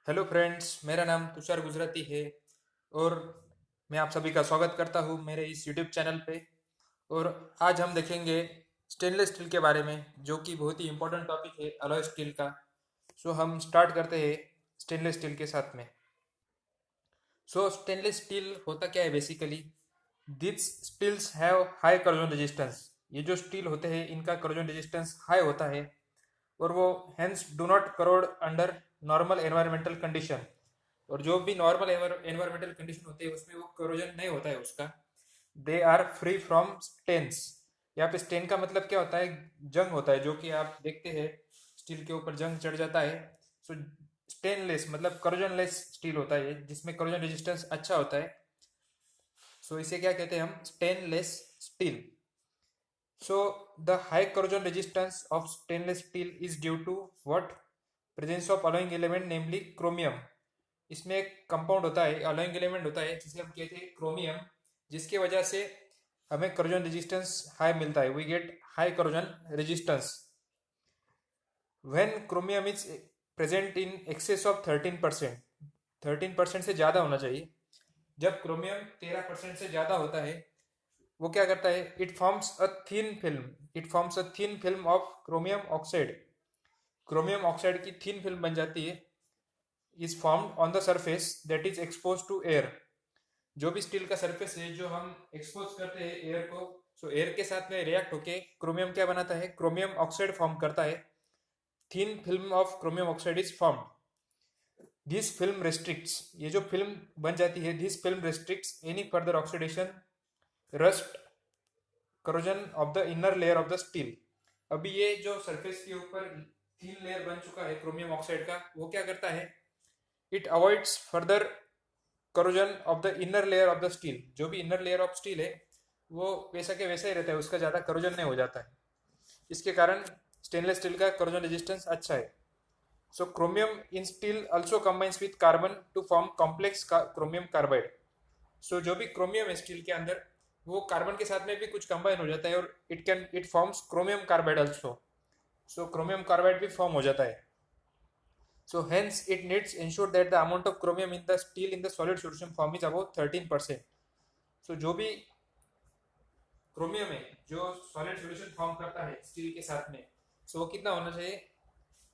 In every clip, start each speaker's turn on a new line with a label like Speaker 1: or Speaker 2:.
Speaker 1: Hello friends, मेरा नाम तुषार गुजराती है और मैं आप सभी का स्वागत करता हूँ मेरे इस यूट्यूब चैनल पे। और आज हम देखेंगे स्टेनलेस स्टील के बारे में, जो कि बहुत ही इम्पोर्टेंट टॉपिक है अलॉय स्टील का। सो हम स्टार्ट करते हैं स्टेनलेस स्टील के साथ में। सो स्टेनलेस स्टील होता क्या है basically? This steels have high corrosion resistance. ये जो स्टील होते हैं इनका करोजन रेजिस्टेंस हाई होता है और वो hence do not crore under normal environmental condition. और जो भी नॉर्मल एनवायरमेंटल कंडीशन होती है उसमें वो करोजन नहीं होता है उसका। They are free from stains. यहाँ पे स्टेन का मतलब क्या होता है? जंग होता है, जो कि आप देखते हैं स्टील के ऊपर जंग चढ़ जाता है। सो स्टेनलेस मतलब करोजनलेस स्टील होता है जिसमें करोजन रेजिस्टेंस अच्छा होता है। सो इसे क्या कहते हैं हम? Stainless steel. So the high corrosion resistance of stainless steel is due to what? Presence of alloying element namely chromium। इसमें एक कंपाउंड होता है, alloying element होता है जिसे हम कहते हैं क्रोमियम, जिसकी वजह से हमें corrosion resistance हाई मिलता है। We get high corrosion resistance when chromium is present in excess of 13%। 13% से ज़्यादा होना चाहिए। जब क्रोमियम 13% से ज़्यादा होता है वो क्या करता है? It forms a thin film of chromium oxide. Chromium oxide की थिन फिल्म बन जाती है। Is formed on the surface that is expose to air. जो भी स्टील का सरफेस है जो हम एक्सपोज करते हैं एयर को, सो एयर के साथ में रिएक्ट होके क्रोमियम क्या बनाता है? क्रोमियम ऑक्साइड फॉर्म करता है। Thin film of chromium oxide is formed. This film restricts, ये जो फिल्म बन जाती है, this film restricts any further oxidation, rust, corrosion of the inner layer of the steel. अभी ये जो सरफेस के ऊपर थीन लेयर बन चुका है क्रोमियम ऑक्साइड का, वो क्या करता है? It avoids further corrosion of the inner layer of the steel. जो भी इनर लेयर ऑफ स्टील है वो वैसा के वैसा ही रहता है, उसका ज़्यादा करोजन नहीं हो जाता है। इसके कारण स्टेनलेस स्टील का करोजन रेजिस्टेंस अच्छा है। So chromium in steel also combines with carbon to form complex chromium carbide. So जो भी क्रोमियम है स्टील के अंदर, वो कार्बन के साथ में भी कुछ कंबाइन हो जाता है और it forms chromium carbide also. So chromium carbide भी फॉर्म हो जाता है। So hence it needs ensure that the amount of chromium in the steel in the solid solution form is about 13%। सो जो भी क्रोमियम है जो सॉलिड सॉल्यूशन फॉर्म करता है स्टील के साथ में, सो वो कितना होना चाहिए?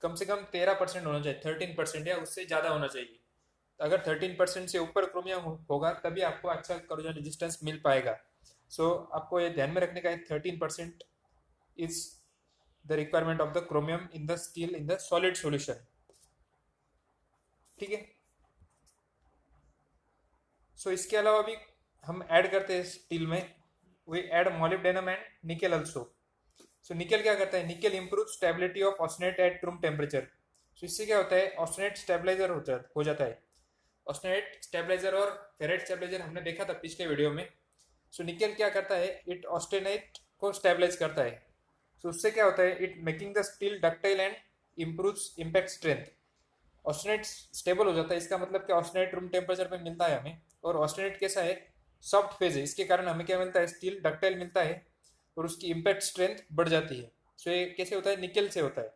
Speaker 1: कम से कम 13% होना चाहिए, 13% या उससे ज़्यादा होना चाहिए। अगर 13% से ऊपर क्रोमियम होगा तभी आपको अच्छा करोजन रेजिस्टेंस मिल पाएगा। सो आपको ये ध्यान में रखने का है, 13% is the requirement of the chromium in the steel in the solid solution. ठीक है। सो इसके अलावा भी हम ऐड करते हैं स्टील में, we add molybdenum and nickel also. So nickel क्या करता है? Nickel improve stability of austenite at room temperature. So इससे क्या होता है? ऑस्टेनेट स्टेबलाइजर हो जाता है। ऑस्टेनेट स्टेबलाइजर और फेरेट स्टेबलाइजर हमने देखा था पिछले वीडियो में। सो निकेल क्या करता है? इट ऑस्टेनेट को स्टेबलाइज करता है। सो उससे क्या होता है? It making the steel ductile and improves impact strength. Austenite stable हो जाता है, इसका मतलब क्या? ऑस्टेनेट रूम टेम्परेचर पे मिलता है हमें, और ऑस्टेनेट कैसा है? सॉफ्ट फेज है, इसके कारण हमें क्या मिलता है? स्टील डक्टाइल मिलता है और उसकी इम्पैक्ट स्ट्रेंथ बढ़ जाती है। सो ये कैसे होता है? निकेल से होता है।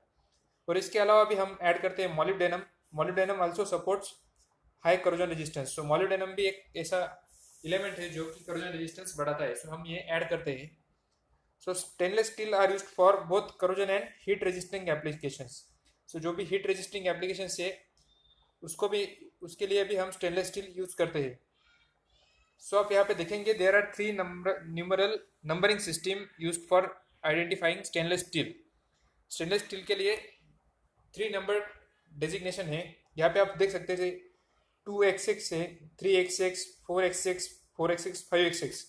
Speaker 1: और इसके अलावा भी हम ऐड करते हैं molybdenum. Molybdenum also supports high corrosion resistance. So molybdenum भी एक ऐसा एलिमेंट है जो कि करोजन रेजिस्टेंस बढ़ाता है। सो हम ये ऐड करते हैं। So stainless steel are used for both corrosion and heat resisting applications. So जो भी हीट रेजिस्टिंग एप्लीकेशन है उसको भी, उसके लिए भी हम स्टेनलेस स्टील यूज करते हैं। सो आप यहाँ पे देखेंगे there are three numeral numbering system used for identifying stainless steel. Stainless steel के लिए 3 नंबर डेजिग्नेशन है। यहाँ पे आप देख सकते थे 2x6 है, 3x6, 4x6, 4x6, 5x6।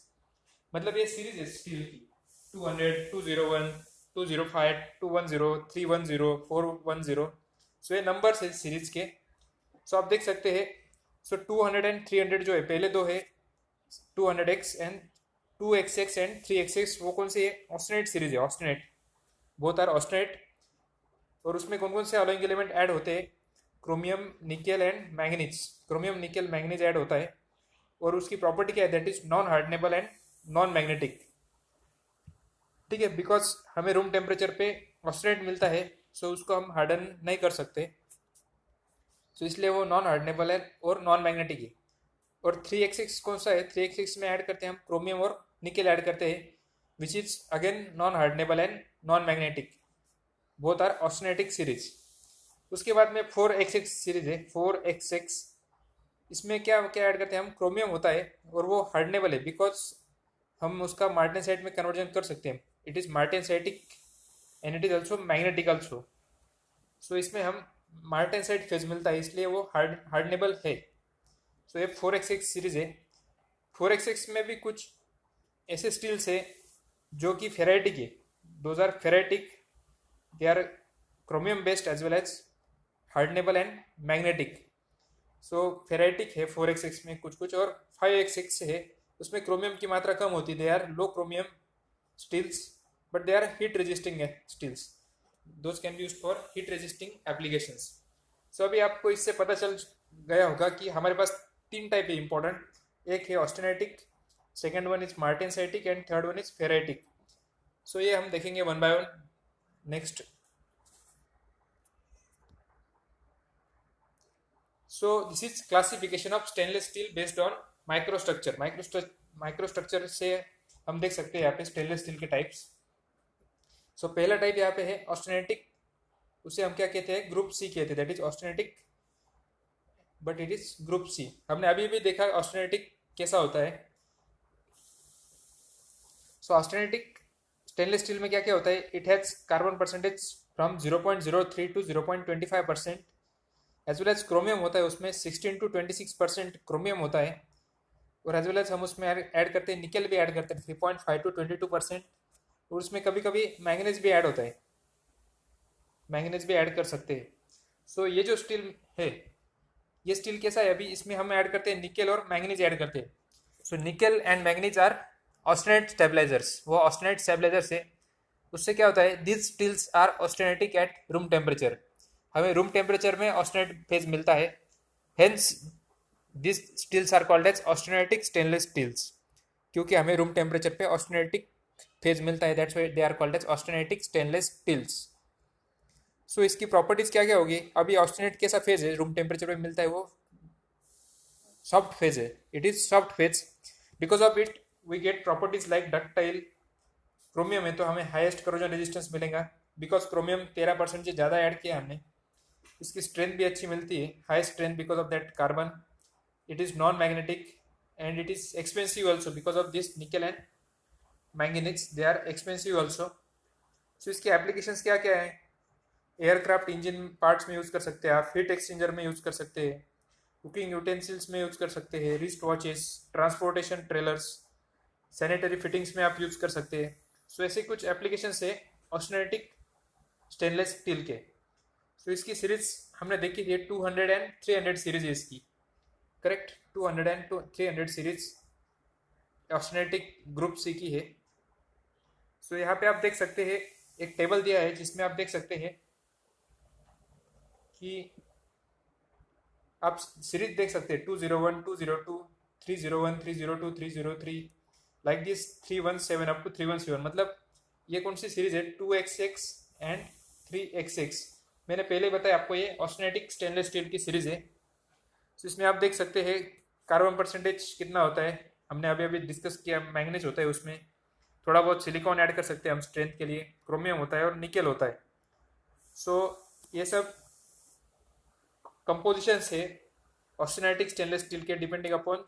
Speaker 1: मतलब ये सीरीज है स्टील की। 200, 201, 205, 210, 310, 410। सो ये नंबर है सीरीज के। सो आप देख सकते हैं। सो 200 एंड 300 जो है, पहले दो है 200x and 2x6 and 3x6, वो कौन सी है? ऑस्टेनेट सीरीज है, ऑस्टेनेट, बोथ आर ऑस्टेनेट। और उसमें कौन कौन से अलॉइंग एलिमेंट ऐड होते हैं? Chromium, nickel and manganese. Chromium, nickel, manganese add होता है। और उसकी प्रॉपर्टी क्या है? That is non hardenable and non magnetic. ठीक है, बिकॉज हमें रूम टेम्परेचर पे ऑस्टेनेट मिलता है, सो उसको हम हार्डन नहीं कर सकते। सो इसलिए वो नॉन हार्डनेबल है और नॉन मैग्नेटिक है। और 3x6 कौन सा है, 3x6 में ऐड करते हैं हम क्रोमियम और निकेल ऐड करते हैं, which is again non hardenable and non magnetic, both are austenitic series. उसके बाद में 4x6 सीरीज है, 4x6, इसमें क्या क्या ऐड करते हैं हम, क्रोमियम होता है और वो हार्डनेबल है बिकॉज हम उसका मार्टेनसाइट में कन्वर्जन कर सकते हैं, it is martensitic and it is also magnetic also. So इसमें हम मार्टेनसाइट फेज मिलता है, इसलिए वो हार्डनेबल है। सो ये 4x6 सीरीज है। 4x6 में भी कुछ ऐसे स्टील्स है जो कि फेराइटिक है, those are ferritic, they are chromium based as well as hardenable and magnetic. So ferritic है 4x6 में कुछ कुछ, और 5x6 है उसमें क्रोमियम की मात्रा कम होती है, they are low chromium steels but they are heat resisting steels, those can be used for heat resisting applications. So अभी आपको इससे पता चल गया होगा कि हमारे पास तीन टाइप है इंपॉर्टेंट, एक है austenitic, second one is martensitic and third one is ferritic. So ये हम देखेंगे one by one next. So this is classification of stainless steel based on microstructure। Microstructure से हम देख सकते हैं यहाँ पे स्टेनलेस स्टील के टाइप्स। सो पहला टाइप यहाँ पे है ऑस्टेनेटिक, उसे हम क्या कहते हैं, ग्रुप सी कहते हैं, that is austenitic but it is group C. हमने अभी भी देखा ऑस्टेनेटिक कैसा होता है। सो ऑस्टेनेटिक स्टेनलेस स्टील में क्या क्या होता है, it has carbon percentage from 0.03 to 0.25%, as well as chromium होता है उसमें 16 टू 26% क्रोमियम होता है, और एज वेल एज हम उसमें ऐड करते हैं निकल भी ऐड करते हैं 3.5 टू 22%, और उसमें कभी कभी मैंगनीज भी ऐड होता है, मैंगनीज भी ऐड कर सकते हैं। सो ये जो स्टील है, ये स्टील कैसा है, अभी इसमें हम ऐड करते हैं निकल और मैंगनीज ऐड करते हैं। So nickel and manganese are austenite stabilizers, वो ऑस्टेनेट स्टेबलाइजर्स है। उससे क्या होता है, this steels are austenitic at room temperature, हमें रूम टेम्परेचर में ऑस्टेनेट फेज मिलता है, hence this steels are called as austenitic stainless steels, क्योंकि हमें रूम टेम्परेचर पे ऑस्टेनेटिक फेज मिलता है, that's why they are called as austenitic stainless steels. So इसकी प्रॉपर्टीज क्या क्या होगी, अभी ऑस्टेनेट कैसा फेज है, रूम टेम्परेचर पे मिलता है, वो सॉफ्ट फेज है, it is soft phase, because of it we get properties like ductile. Chromium है तो हमें हाईएस्ट करोजन रेजिस्टेंस मिलेगा, बिकॉज क्रोमियम 13% से ज़्यादा ऐड किया हमने, इसकी स्ट्रेंथ भी अच्छी मिलती है, high strength because of that carbon, it is non magnetic and it is expensive also because of this nickel and manganese, they are expensive also. So इसकी एप्लीकेशंस क्या क्या है, एयरक्राफ्ट इंजन पार्ट्स में use कर सकते हैं आप, heat exchanger में यूज़ कर सकते हैं, कुकिंग यूटेंसिल्स में यूज़ कर सकते हैं, wrist watches, transportation trailers, sanitary fittings में आप यूज़ कर सकते हैं। सो ऐसे कुछ एप्लीकेशन है ऑस्टेनेटिक स्टेनलेस स्टील के। सो इसकी सीरीज हमने देखी थी 200 एंड 300 सीरीज है इसकी, correct, 200 and 300 series austenitic group C की है। सो यहाँ पे आप देख सकते हैं एक टेबल दिया है जिसमें आप देख सकते हैं कि आप सीरीज देख सकते हैं 201, 202, 301, 302, 303, लाइक दिस 317 अप टू 317, मतलब ये कौन सी सीरीज है, 2x6 एंड 3x6। मैंने पहले बताया आपको ये ऑस्टेनेटिक स्टेनलेस स्टील की सीरीज है। तो इसमें आप देख सकते हैं कार्बन परसेंटेज कितना होता है, हमने अभी अभी डिस्कस किया, मैंगनीज होता है उसमें, थोड़ा बहुत सिलिकॉन ऐड कर सकते हैं हम स्ट्रेंथ के लिए, क्रोमियम होता है और निकेल होता है। सो ये सब कंपोजिशन है ऑस्टेनेटिक स्टेनलेस स्टील के, depending upon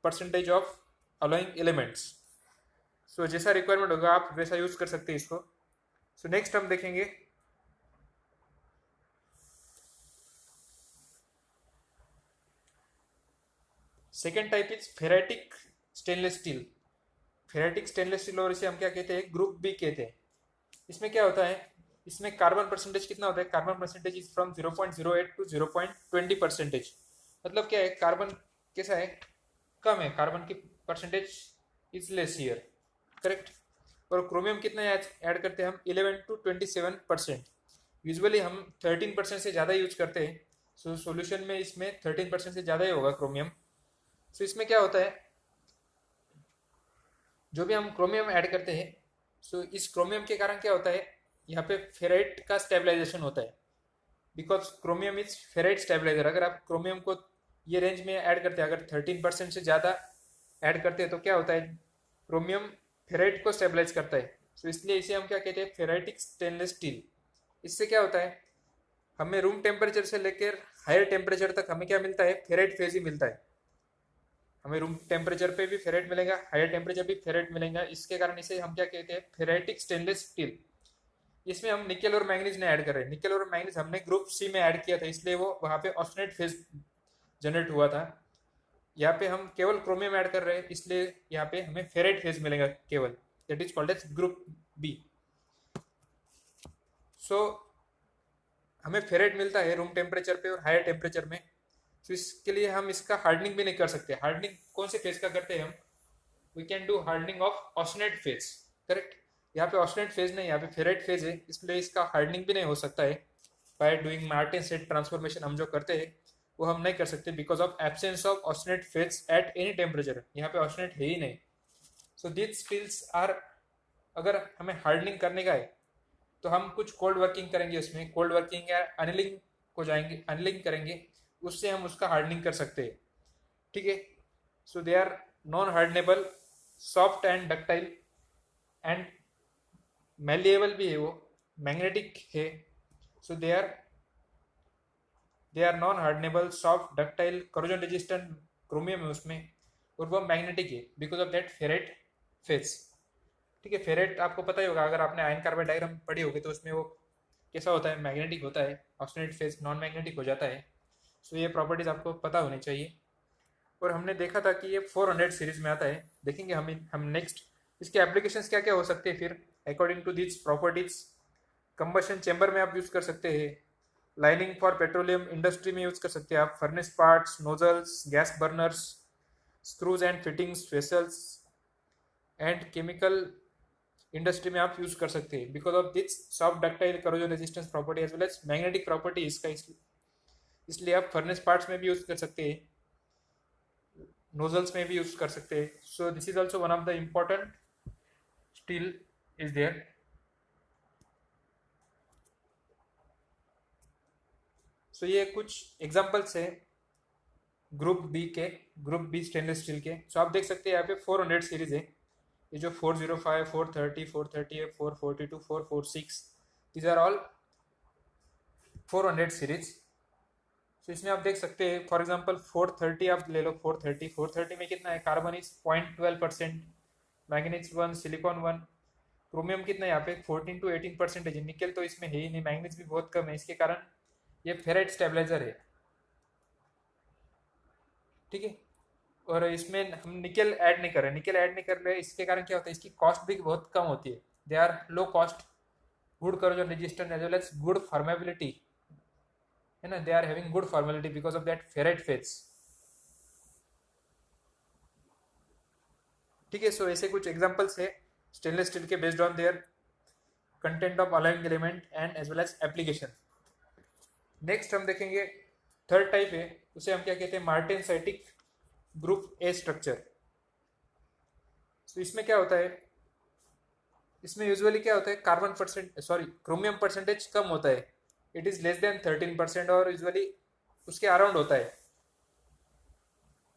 Speaker 1: percentage of alloying elements. So जैसा रिक्वायरमेंट होगा आप वैसा यूज कर सकते हैं इसको। सो नेक्स्ट हम देखेंगे second type is ferritic stainless steel. Ferritic stainless steel, और इसे हम क्या कहते हैं, ग्रुप बी कहते हैं। इसमें क्या होता है, इसमें कार्बन परसेंटेज कितना होता है, carbon percentage is from 0.08 to 0.20%। मतलब क्या है, कार्बन कैसा है, कम है, कार्बन की percentage is less here, correct. और क्रोमियम कितना ऐड करते हैं हम, 11 टू 27%। यूजुअली हम 13% से ज़्यादा यूज करते हैं, सो सॉल्यूशन में इसमें 13% से ज़्यादा ही होगा क्रोमियम। सो इसमें क्या होता है, जो भी हम क्रोमियम ऐड करते हैं, सो इस क्रोमियम के कारण क्या होता है, यहाँ पे फेराइट का स्टेबलाइजेशन होता है, because chromium is ferrite stabiliser. अगर आप क्रोमियम को ये रेंज में ऐड करते हैं, अगर 13% से ज़्यादा ऐड करते हैं तो क्या होता है, क्रोमियम फेराइट को स्टेबलाइज करता है। तो इसलिए इसे हम क्या कहते हैं, फेराइटिक स्टेनलेस स्टील। इससे क्या होता है, हमें रूम टेम्परेचर से लेकर हायर टेम्परेचर तक हमें क्या मिलता है, फेराइट फेज ही मिलता है। हमें रूम टेम्परेचर पे भी फेराइट मिलेगा, हायर टेम्परेचर भी फेराइट मिलेगा। इसके कारण इसे हम क्या कहते हैं, फेराइटिक स्टेनलेस स्टील। इसमें हम निकेल और मैंगनीज ने ऐड कर रहे हैं। निकेल और मैंगनीज हमने ग्रुप सी में ऐड किया था, इसलिए वो वहाँ पे ऑस्टेनेट फेज जनरेट हुआ था। यहाँ पे हम केवल क्रोमियम ऐड कर रहे हैं, इसलिए यहाँ पे हमें फेराइट फेज मिलेगा केवल, that is called as group B. So हमें फेराइट मिलता है रूम टेम्परेचर पे और हायर टेम्परेचर में। तो इसके लिए हम इसका हार्डनिंग भी नहीं कर सकते। हार्डनिंग कौन से फेज का करते हैं हम, we can do hardening of austenite phase, correct. यहाँ पे ऑस्टेनेट फेज नहीं, यहाँ पे फेराइट फेज है, इसलिए इसका हार्डनिंग भी नहीं हो सकता है। By doing martensite transformation हम जो करते हैं वो हम नहीं कर सकते, because of absence of austenite phase at any temperature. यहाँ पे ऑस्टेनेट है ही नहीं। सो दिस स्टील्स आर, अगर हमें हार्डनिंग करने का है तो हम कुछ कोल्ड वर्किंग करेंगे, उसमें कोल्ड वर्किंग या अनलिंग को जाएंगे, अनलिंग करेंगे, उससे हम उसका हार्डनिंग कर सकते हैं, ठीक है। So they are non hardenable, soft and ductile and malleable भी है, वो मैग्नेटिक है। So they are non hardenable, soft, ductile, corrosion resistant chromium है उसमें, और वो मैग्नेटिक है because of that ferrite phase, ठीक है। फेराइट आपको पता ही होगा, अगर आपने आयन कार्बाइड डायग्राम पढ़ी होगी तो उसमें वो कैसा होता है, मैग्नेटिक होता है। ऑस्टेनेट फेज नॉन मैग्नेटिक हो जाता है। सो ये प्रॉपर्टीज आपको पता होनी चाहिए। और हमने देखा था कि ये 400 सीरीज में आता है। देखेंगे हम नेक्स्ट इसके एप्लीकेशंस क्या क्या हो सकते हैं फिर according to this properties. Combustion chamber में आप यूज कर सकते हैं, लाइनिंग फॉर पेट्रोलियम इंडस्ट्री में यूज कर सकते हैं आप, furnace parts, nozzles, gas burners, screws and fittings, vessels and chemical industry में आप यूज कर सकते हैं, because of this soft ductile corrosion resistance property as well as magnetic property इसका। इसलिए आप फर्नेस पार्ट्स में भी यूज कर सकते हैं, नोजल्स में भी यूज कर सकते हैं। So this is also one of the important steel is there. So ये कुछ एग्जांपल्स है ग्रुप बी के, ग्रुप बी स्टेनलेस स्टील के। सो आप देख सकते हैं यहाँ पे 400 सीरीज है। ये जो 405, 430, 438, 442, 446, दीज आर ऑल 400 सीरीज। तो इसमें आप देख सकते हैं, फॉर एग्जांपल 430 आप ले लो, 430 में कितना है, carbon is 0.12%, manganese 1, silicon 1, chromium कितना है यहाँ पे 14 to 18%। निकल तो इसमें है ही नहीं, मैग्नीज भी बहुत कम है, इसके कारण ये फेराइट स्टेबलाइजर है, ठीक है। और इसमें हम निकल ऐड नहीं कर रहे, निकल ऐड नहीं कर रहे, इसके कारण क्या होता है, इसकी कॉस्ट भी बहुत कम होती है। They are low cost, good corrosion resistant as well as good formability, है ना। They are having good formability because of that ferrite phase, ठीक है। सो ऐसे कुछ एग्जांपल्स है स्टेनलेस स्टील के based on their content of alloying element and as well as application. Next हम देखेंगे थर्ड टाइप है, उसे हम क्या कहते हैं, मार्टेनसाइटिक ग्रुप ए स्ट्रक्चर। तो इसमें क्या होता है, इसमें यूजुअली क्या होता है, carbon percent sorry chromium percentage कम होता है, इट इज लेस देन 13%, और यूजुअली उसके अराउंड होता है।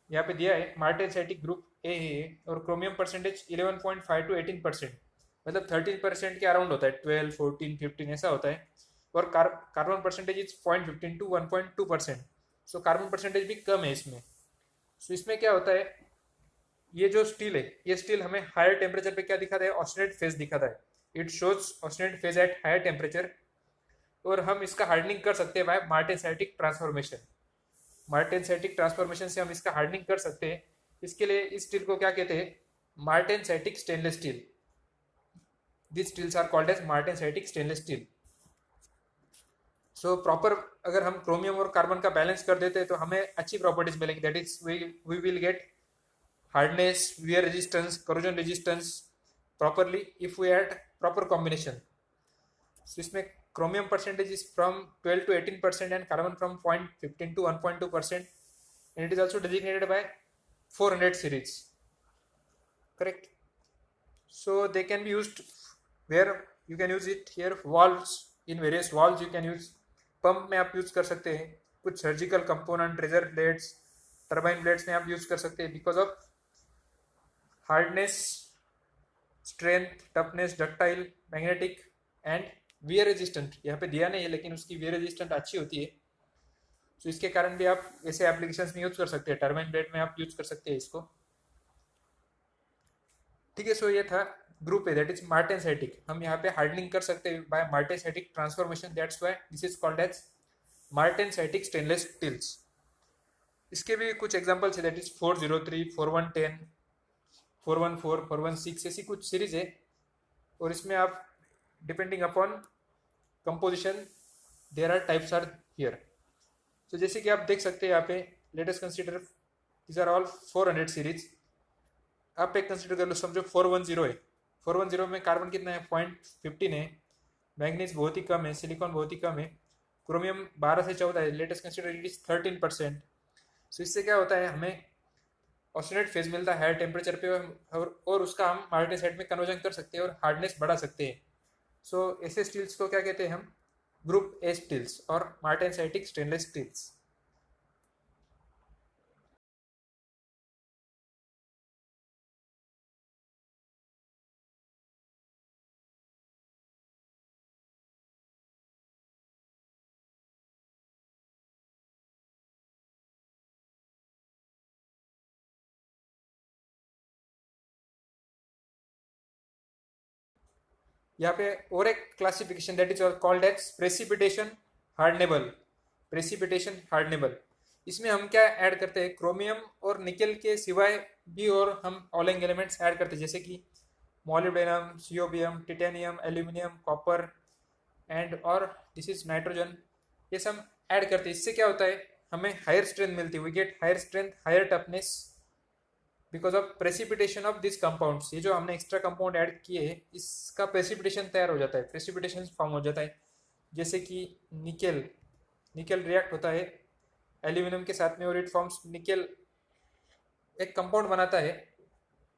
Speaker 1: यहाँ पे दिया है मार्टेनसाइटिक ग्रुप ए है और क्रोमियम परसेंटेज 11.5 to 18%, मतलब 13% के अराउंड होता है, 12, 14, 15 ऐसा होता है। और carbon percentage is 0.15 to 1.2%। So carbon percentage भी कम है इसमें। सो इसमें क्या होता है, ये जो स्टील है, ये स्टील हमें हायर टेम्परेचर पे क्या दिखाता है, ऑस्टेनेट फेज दिखाता है। It shows austenite phase at higher temperature. और हम इसका हार्डनिंग कर सकते हैं by martensitic transformation. Martensitic transformation से हम इसका हार्डनिंग कर सकते हैं। इसके लिए इस स्टील को क्या कहते हैं, martensitic stainless steel. This steels are called as martensitic stainless steel. So proper अगर हम क्रोमियम और कार्बन का बैलेंस कर देते हैं तो हमें अच्छी प्रॉपर्टीज मिलेंगी, that is we will get hardness, wear resistance, corrosion resistance properly if we add proper combination. So इसमें chromium percentage is from 12 to 18% and carbon from 0.15 to 1.2%, and it is also designated by 400 series, correct. So they can be used where you can use it here, valves, in various valves you can use pump में आप use कर सकते हैं, कुछ surgical component, razor blades, turbine blades में आप use कर सकते हैं because of hardness, strength, toughness, ductile, magnetic and wear resistant. यहाँ पे दिया नहीं है लेकिन उसकी वियर रेजिस्टेंट अच्छी होती है, तो इसके कारण भी आप ऐसे एप्लीकेशंस में यूज कर सकते हैं, टर्बाइन ब्लेड में आप यूज कर सकते हैं इसको। ठीक है, सो ये था group A, that is martensitic. हम यहाँ पे हार्डनिंग कर सकते हैं by martensitic transformation, that's why this is called as martensitic stainless steels. इसके भी कुछ एग्जांपल्स है, दैट इज 403, 4110, 414, 416, ऐसी कुछ सीरीज है, और इसमें आप depending upon composition there are types are here. तो जैसे कि आप देख सकते हैं यहाँ पे, let us consider these are all 400 series. आप एक कंसीडर कर लो, समझो 410 है, 410 में कार्बन कितना है, 0.15 है, मैग्नीज बहुत ही कम है, सिलिकॉन बहुत ही कम है, क्रोमियम 12 से 14 है, late us consider it is 13%। सो इससे क्या होता है, हमें ऑक्सीडेंट फेज मिलता है हायर टेम्परेचर पे, और उसका हम मार्टेनसाइट में कन्वर्जन कर सकते हैं और हार्डनेस बढ़ा सकते हैं। सो ऐसे स्टील्स को क्या कहते हैं हम, ग्रुप ए स्टील्स और मार्टेनसाइटिक स्टेनलेस स्टील्स। यहाँ पे और एक classification, that is called as precipitation hardenable. Precipitation hardenable, इसमें हम क्या ऐड करते हैं, क्रोमियम और निकेल के सिवाय भी और हम ऑलिंग एलिमेंट्स ऐड करते हैं, जैसे कि molybdenum, niobium, titanium, aluminium, copper and और दिस इज नाइट्रोजन, ये सब ऐड करते हैं। इससे क्या होता है, हमें हायर स्ट्रेंथ मिलती है, we get higher strength, higher toughness because of precipitation of this compounds. ये जो हमने एक्स्ट्रा कंपाउंड ऐड किए हैं, इसका प्रेसिपिटेशन तैयार हो जाता है, प्रेसिपिटेशन फॉर्म हो जाता है। जैसे कि निकेल, निकेल रिएक्ट होता है एल्यूमिनियम के साथ में और इट फॉर्म्स निकेल, एक कंपाउंड बनाता है,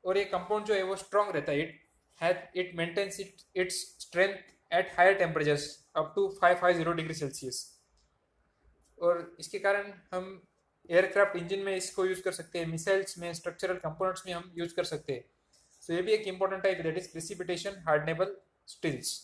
Speaker 1: और ये कंपाउंड जो है वो स्ट्रॉन्ग रहता है, it maintains its strength at higher temperatures up to 550 degree Celsius. और इसके कारण हम एयरक्राफ्ट इंजन में इसको यूज कर सकते हैं, मिसाइल्स में, स्ट्रक्चरल कंपोनेंट्स में हम यूज कर सकते हैं। सो ये भी एक important type, that is precipitation hardenable steels.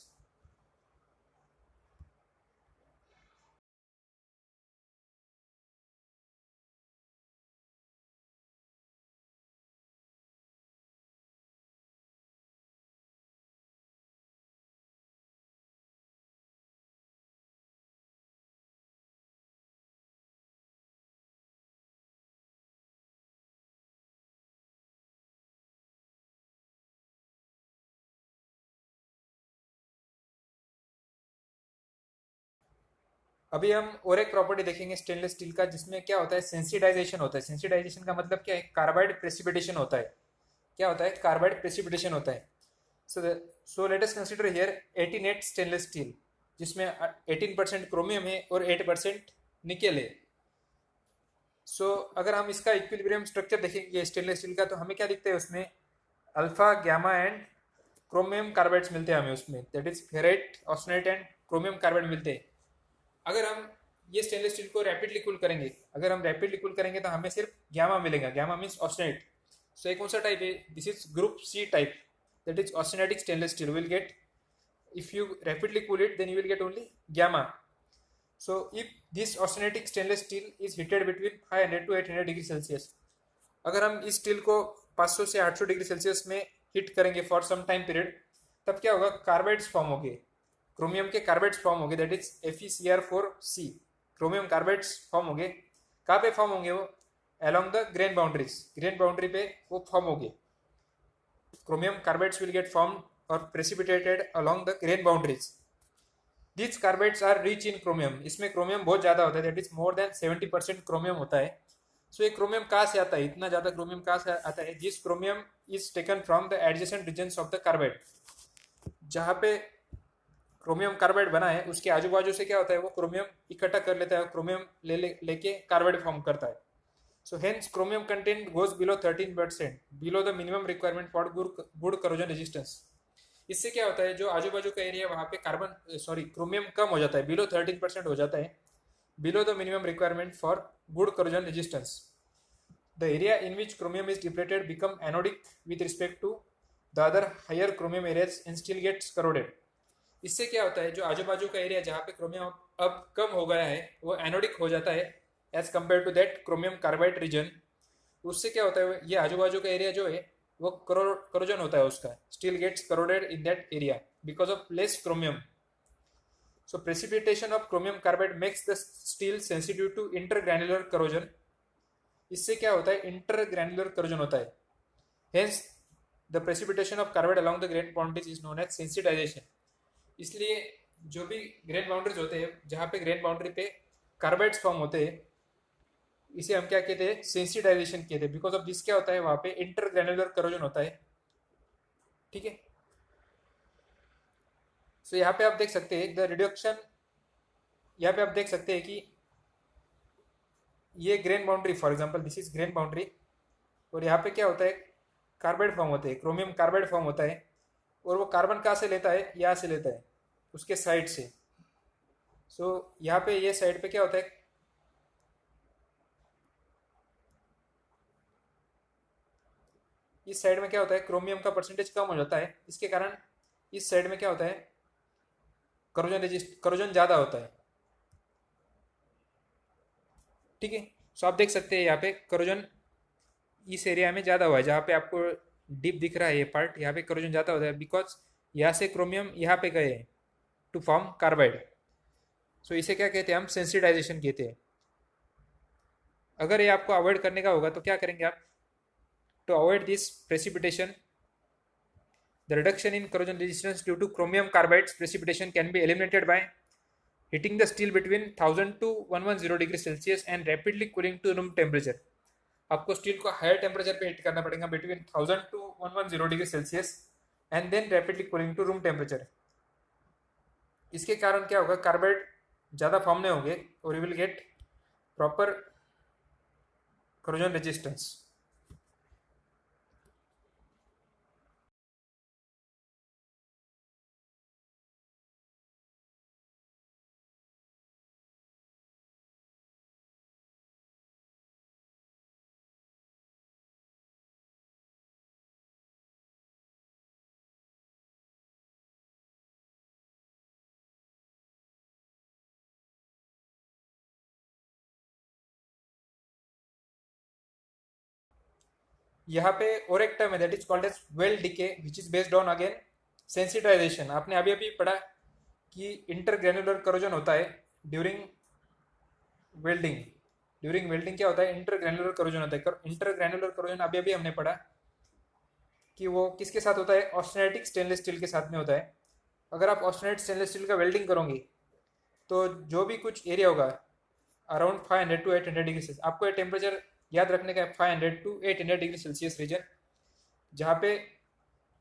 Speaker 1: अभी हम और एक प्रॉपर्टी देखेंगे स्टेनलेस स्टील का, जिसमें क्या होता है, सेंसिटाइजेशन होता है। सेंसिटाइजेशन का मतलब क्या है, कार्बाइड प्रेसिपिटेशन होता है। क्या होता है, कार्बाइड प्रेसिपिटेशन होता है। So let us consider here 18 stainless steel, जिसमें 18% क्रोमियम है और 8% निकेल है। सो अगर हम इसका इक्विलिब्रियम स्ट्रक्चर देखेंगे स्टेनलेस स्टील का, तो हमें क्या दिखता है उसमें, alpha, gamma and chromium carbides मिलते हैं हमें उसमें, that is ferrite, austenite and chromium carbide मिलते हैं। अगर हम ये स्टेनलेस स्टील को रैपिडली कूल करेंगे, अगर हम रैपिडली कूल करेंगे तो हमें सिर्फ गैमा मिलेगा, गैमा मीन्स ऑक्सीनेट। सो एक कौन सा टाइप है, this is group C type, that is austenitic stainless steel, will get, if you rapidly cool it then you will get only gamma. So if this austenitic stainless steel is heated between 500 to 800 degree Celsius, अगर हम इस steel को 500 से 800 degree Celsius में heat करेंगे for some time period, तब क्या होगा, कार्बाइड्स फॉर्म होंगे, क्रोमियम के कार्बाइड्स फॉर्म होंगे, that is FeCr4C, chromium carbides form होंगे। कहाँ पे फॉर्म होंगे वो, along the grain boundaries, grain boundary पे वो फॉर्म होंगे। Chromium carbides will get formed or precipitated along the grain boundaries. These carbides are rich in chromium. इसमें chromium बहुत ज़्यादा होता है, that is more than 70% chromium होता है। सो ये क्रोमियम कहाँ से आता है, इतना ज़्यादा क्रोमियम कहाँ से आता है, this chromium is taken from the adjacent regions of the carbide. जहाँ पे क्रोमियम कार्बाइड बना है उसके आजू बाजू से क्या होता है, वो क्रोमियम इकट्ठा कर लेता है, क्रोमियम लेके कार्बाइड फॉर्म करता है। So hence chromium content goes below 13%, below the minimum requirement for good corrosion resistance. इससे क्या होता है, जो आजू बाजू का एरिया वहाँ पे क्रोमियम कम हो जाता है, बिलो 13% हो जाता है, below the minimum requirement for good corrosion resistance. The area in which chromium is depleted become anodic with respect to the other higher chromium areas and still gets corroded. इससे क्या होता है, जो आजू बाजू का एरिया जहाँ पे क्रोमियम अब कम हो गया है वो एनोडिक हो जाता है as compare to that chromium carbide region. उससे क्या होता है, ये आजू बाजू का एरिया जो है वो करोजन होता है उसका, steel gets corroded in that area because of less chromium. So precipitation of chromium carbide makes the steel sensitive to intergranular corrosion. इससे क्या होता है, इंटरग्रैनुलर करोजन होता है. Hence the precipitation of carbide along the grain boundaries is known as sensitization. इसलिए जो भी grain boundaries होते हैं जहाँ पे ग्रेन बाउंड्री पे कार्बाइड्स फॉर्म होते हैं, इसे हम क्या कहते हैं, सेंसिटाइजेशन कहते हैं. बिकॉज ऑफ दिस क्या होता है, वहाँ पे इंटरग्रैनुलर करोजन होता है. ठीक है. सो यहाँ पे आप देख सकते हैं द रिडक्शन. यहाँ पे आप देख सकते हैं कि ये grain boundary, for example this is grain boundary, और यहाँ पे क्या होता है, कार्बाइड फॉर्म होते हैं, क्रोमियम कार्बाइड फॉर्म होता है, और वो कार्बन कहाँ से लेता है, यहाँ से लेता है, उसके साइड से. सो यहाँ पे ये साइड पे क्या होता है, इस साइड में क्या होता है, क्रोमियम का परसेंटेज कम हो जाता है. इसके कारण इस साइड में क्या होता है, करोजन ज़्यादा होता है. ठीक है. सो आप देख सकते हैं यहाँ पे करोजन इस एरिया में ज़्यादा हुआ है, जहाँ पे आपको डीप दिख रहा है ये पार्ट, यहाँ पे करोजन ज़्यादा होता है बिकॉज यहाँ से क्रोमियम यहाँ पे गए टू फॉर्म कार्बाइड. सो इसे क्या कहते हैं, हम सेंसिटाइजेशन कहते हैं. अगर ये आपको अवॉइड करने का होगा तो क्या करेंगे आप, to avoid this precipitation, the reduction in corrosion resistance due to chromium carbide's precipitation can be eliminated by heating the steel between 1000 to 110 degree Celsius and rapidly cooling to room temperature. आपको steel को higher temperature पे heat करना पड़ेगा between 1000 to 110 degree Celsius and then rapidly cooling to room temperature. इसके कारण क्या होगा, carbide ज़्यादा फॉर्म नहीं होंगे और you will get proper corrosion resistance. यहाँ पे और एक टर्म है that is called as weld decay which is based on again sensitization. आपने अभी अभी पढ़ा कि इंटरग्रेनुलर करोजन होता है ड्यूरिंग वेल्डिंग. ड्यूरिंग वेल्डिंग क्या होता है, इंटरग्रेनुलर करोजन होता है. इंटरग्रेनुलर करोजन अभी अभी हमने पढ़ा कि वो किसके साथ होता है, ऑस्टेनेटिक स्टेनलेस स्टील के साथ में होता है. अगर आप ऑस्टेनेट स्टेनलेस स्टील का वेल्डिंग करोगे तो जो भी कुछ एरिया होगा अराउंड 500 टू 800 डिग्री सेल्सियस, आपको ये टेम्परेचर याद रखने का है, 500 टू 800 डिग्री सेल्सियस रीजन, जहाँ पे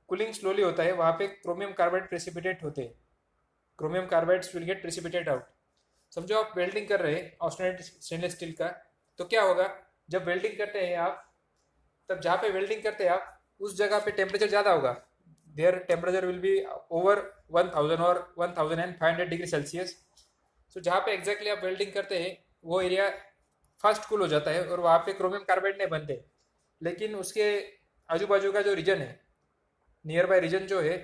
Speaker 1: कूलिंग स्लोली होता है, वहाँ पे क्रोमियम कार्बाइड प्रेसिपिटेट होते हैं. Chromium carbides will get precipitate out. समझो आप वेल्डिंग कर रहे हैं ऑस्टेनेट स्टेनलेस स्टील का, तो क्या होगा, जब वेल्डिंग करते हैं आप, तब जहाँ पे वेल्डिंग करते हैं आप उस जगह पे टेम्परेचर ज़्यादा होगा. There temperature will be over 1000 और 1500 डिग्री सेल्सियस. सो जहाँ पे एग्जैक्टली आप वेल्डिंग करते हैं वो एरिया फास्ट कूल हो जाता है और वहाँ पे क्रोमियम कार्बाइड नहीं बनते. लेकिन उसके आजू बाजू का जो रीजन है, नियर बाय रीजन जो है,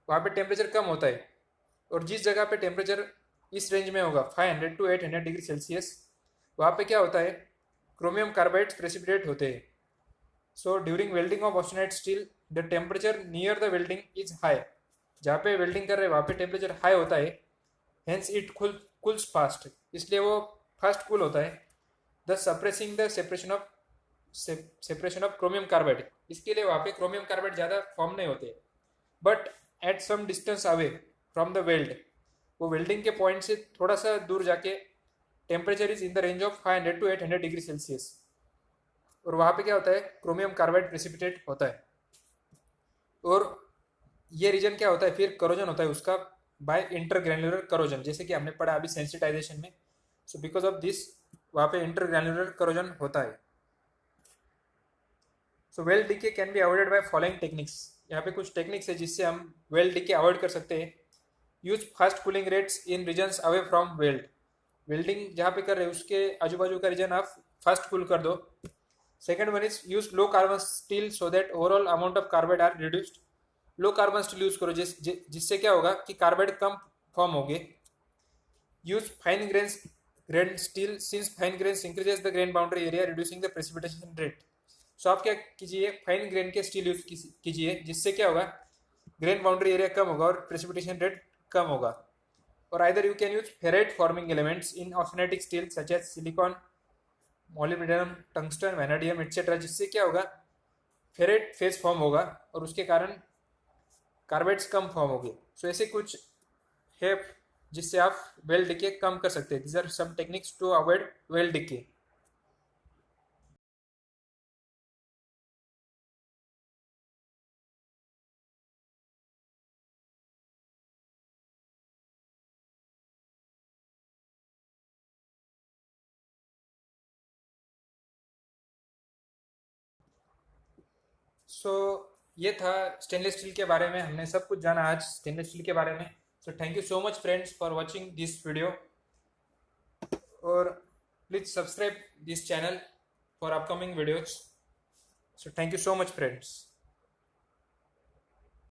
Speaker 1: वहाँ पे टेम्परेचर कम होता है. और जिस जगह पे टेम्परेचर इस रेंज में होगा 500 टू 800 डिग्री सेल्सियस, वहाँ पे क्या होता है, क्रोमियम कार्बाइड्स प्रेसिपिटेट होते हैं. So during welding of austenite steel the temperature near the welding is high. जहाँ पे वेल्डिंग कर रहे हैं वहाँ पे टेम्परेचर हाई होता है, हेंस इट कूल्स फास्ट, इसलिए वो फास्ट कूल होता है, thus suppressing the separation of chromium carbide. इसके लिए वहाँ पे क्रोमियम कार्बाइड ज़्यादा फॉर्म नहीं होते. But at some distance away from the weld, वो वेल्डिंग के पॉइंट से थोड़ा सा दूर जाके temperature is in the range of 500 to 800 degree Celsius, और वहाँ पे क्या होता है, क्रोमियम कार्बाइड प्रेसिपिटेट होता है. और ये रीजन क्या होता है, फिर करोजन होता है उसका बाय इंटरग्रेनुलर करोजन, जैसे कि हमने पढ़ा अभी सेंसिटाइजेशन में. सो बिकॉज ऑफ दिस वहाँ पे इंटरग्रैनुलर करोजन होता है. So weld decay can be avoided by following techniques. यहाँ पे कुछ टेक्निक्स है जिससे हम वेल्ड डीके अवॉइड कर सकते हैं. Use fast cooling rates in regions away from weld. Welding जहाँ पे कर रहे हैं उसके आजू बाजू का रीजन आप फास्ट कूल कर दो. Second one is use low carbon steel so that overall amount of carbide are reduced. Low carbon steel use करो जिससे क्या होगा कि कार्बाइड कम फॉर्म होंगे. Use fine grain steel since fine grain increases the grain boundary area reducing the precipitation rate. So आप क्या कीजिए, फाइन ग्रेन के स्टील यूज कीजिए जिससे क्या होगा, ग्रेन बाउंड्री एरिया कम होगा और प्रेसिपिटेशन रेट कम होगा. और either you can use ferrite forming elements in austenitic steel such as silicon, molybdenum, tungsten, vanadium etcetera, जिससे क्या होगा, फेरेट फेस फॉर्म होगा और उसके कारण कार्बाइड्स कम फॉर्म होंगे. सो ऐसे कुछ है जिससे आप वेल्ड डिके कम कर सकते हैं. These are some techniques to avoid weld decay. So ये था स्टेनलेस स्टील के बारे में. हमने सब कुछ जाना आज स्टेनलेस स्टील के बारे में. So thank you so much friends for watching this video. और please subscribe this channel for upcoming videos. So thank you so much friends.